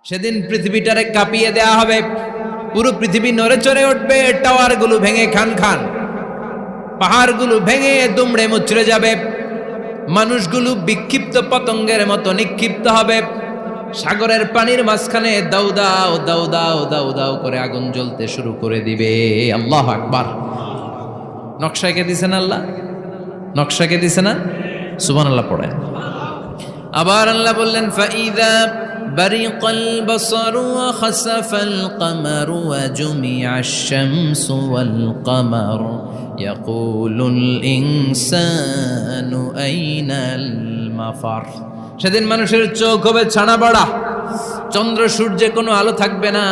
সেদিন পৃথিবীটারে কাঁপিয়ে দেয়া হবে, পুরো পৃথিবী নড়ে চড়ে উঠবে, টাওয়ারগুলো ভেঙে খান খান, পাহাড়গুলো ভেঙে দুমড়ে মুচড়ে যাবে, মানুষগুলো বিক্ষিপ্ত পতঙ্গের মতো নিক্ষিপ্ত হবে, সাগরের পানির মাঝখানে দাউ দাউ দাউ দাউ দাউ দাউ করে আগুন জ্বলতে শুরু করে দিবে। আল্লাহু আকবার। নকশাকে দিছে না আল্লাহ, নকশাকে দিছে না, সুবহানাল্লাহ পড়েন। আবার আল্লাহ বললেন ফাইদা বারিকাল বাসারু ওয়া খাসাফাল কামারু ওয়া জুমিআশ শামসু ওয়াল কামারু ইয়াকুলুল ইনসানু আইনাল মাফার। সেদিন মানুষের চোখ হবে ছানা বড়া, চন্দ্র সূর্যে কোনো আলো থাকবে না,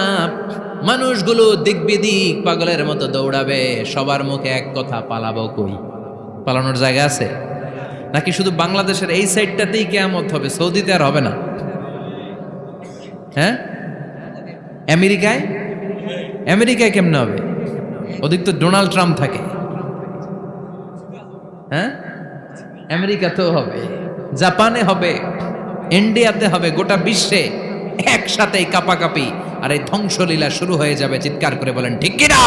মানুষগুলো দিক বিদিক পাগলের মতো দৌড়াবে, সবার মুখে এক কথা, পালাবো কই? পালানোর জায়গা আছে নাকি শুধু বাংলাদেশের এই সাইডটাতেই কিয়ামত হবে, সৌদিতে আর হবে না? হ্যাঁ, আমেরিকায়, আমেরিকায় কেমনে হবে? ওদিক তো ডোনাল্ড ট্রাম্প থাকে। হ্যাঁ, আমেরিকাতেও হবে, জাপানে হবে, ইন্ডিয়াতে হবে, গোটা বিশ্বে একসাথে কাপাকাপি আর এই ধ্বংসলীলা শুরু হয়ে যাবে। চিৎকার করে বলেন ঠিক কিনা?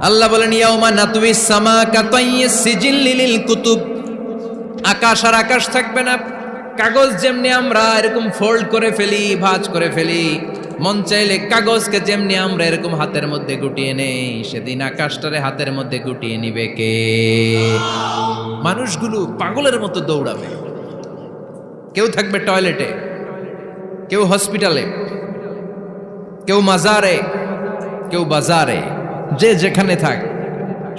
আল্লাহ বলেন ইয়াউমা নাতুইস সামা কাতাইয়িস সিজিল্লি লিল কুতুব। আকাশ আর আকাশ থাকবে না, কাগজ যেমনি আমরা এরকম ফোল্ড করে ফেলি, ভাঁজ করে ফেলি, মন চাইলে কাগজকে যেমনি আমরা এরকম হাতের মধ্যে গুটিয়ে নেই, সেদিন আকাশটারে হাতের মধ্যে গুটিয়ে নিবে কে? মানুষগুলো পাগলের মতো দৌড়াবে, কেউ থাকবে টয়লেটে, কেউ হসপিটালে, কেউ মাজারে, কেউ বাজারে, যে যেখানে থাক,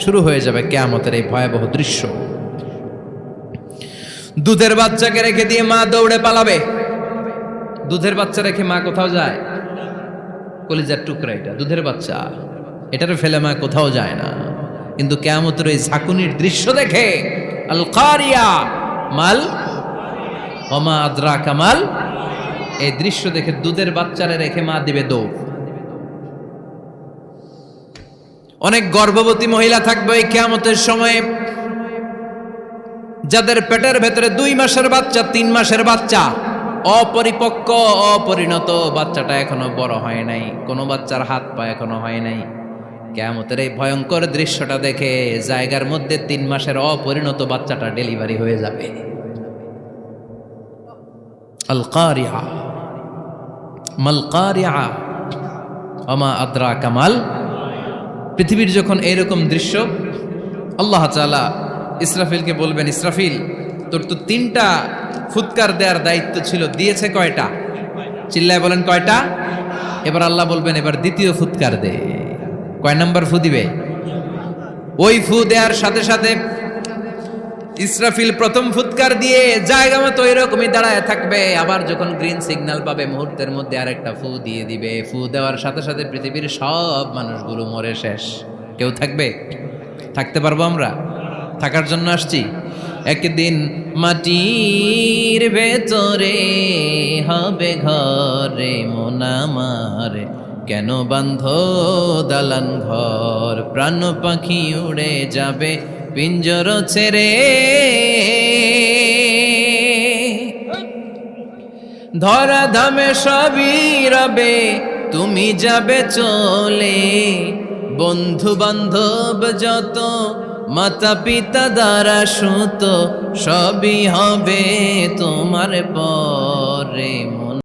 শুরু হয়ে যাবে কিয়ামতের এই ভয়াবহ দৃশ্য। দুধের বাচ্চাকে রেখে দিয়ে মা দৌড়ে পালাবে। দুধের বাচ্চা রেখে মা কোথাও যায়? কলিজার টুকরা এটা, দুধের বাচ্চা, এটারে ফেলে মা কোথাও যায় না। কিন্তু কিয়ামতের এই ঝাঁকুনির দৃশ্য দেখে, আল কারিয়া মাল ওমা আদরাকা মাল, এই দৃশ্য দেখে দুধের বাচ্চারে রেখে মা দিবে দৌড়। অনেক গর্ভবতী মহিলা থাকবে এই কিয়ামতের সময়ে, যাদের পেটের ভেতরে 2 মাসের বাচ্চা, 3 মাসের বাচ্চা, অপরিপক্ক অপরিণত, বাচ্চাটা এখনো বড় হয় নাই, কোনো বাচ্চার হাত পা এখনো হয় নাই। কিয়ামতের এই ভয়ঙ্কর দৃশ্যটা দেখে জায়গার মধ্যে 3 মাসের অপরিণত বাচ্চাটা ডেলিভারি হয়ে যাবে। আল কারিয়া মাল কারিয়া ওমা আদরাকা মাল। পৃথিবীর যখন এরকম দৃশ্য, আল্লাহ তাআলা ইসরাফিলকে বলবেন, ইসরাফিল তোর তো 3টা ফুৎকার দেওয়ার দায়িত্ব ছিল, দিয়েছে কয়টা? চিল্লায় বলেন কয়টা? এবার আল্লাহ বলবেন এবার দ্বিতীয় ফুৎকার দে। কয় নাম্বার ফু দিবে? ওই ফু দেওয়ার সাথে সাথে ইসরাফিল প্রথম ফুৎকার দিয়ে জায়গা মতো এরকমই দাঁড়ায় থাকবে, আবার যখন গ্রিন সিগন্যাল পাবে মুহূর্তের মধ্যে আরেকটা ফু দিয়ে দিবে। ফু দেওয়ার সাথে সাথে পৃথিবীর সব মানুষগুলো মরে শেষ, কেউ থাকবে? থাকতে পারবো আমরা? থাকার জন্য আসছি। একদিন মাটির ভেতরে হবে ঘরে মন আমার, কেন বান্ধ দালান ঘর, প্রাণ পাখি উড়ে যাবে পিঞ্জর ছেড়ে, ধরা ধামে সবই রবে তুমি যাবে চলে, বন্ধু বান্ধব যত মাতা পিতা দ্বারা সুত, সবই হবে তোমার পরে মন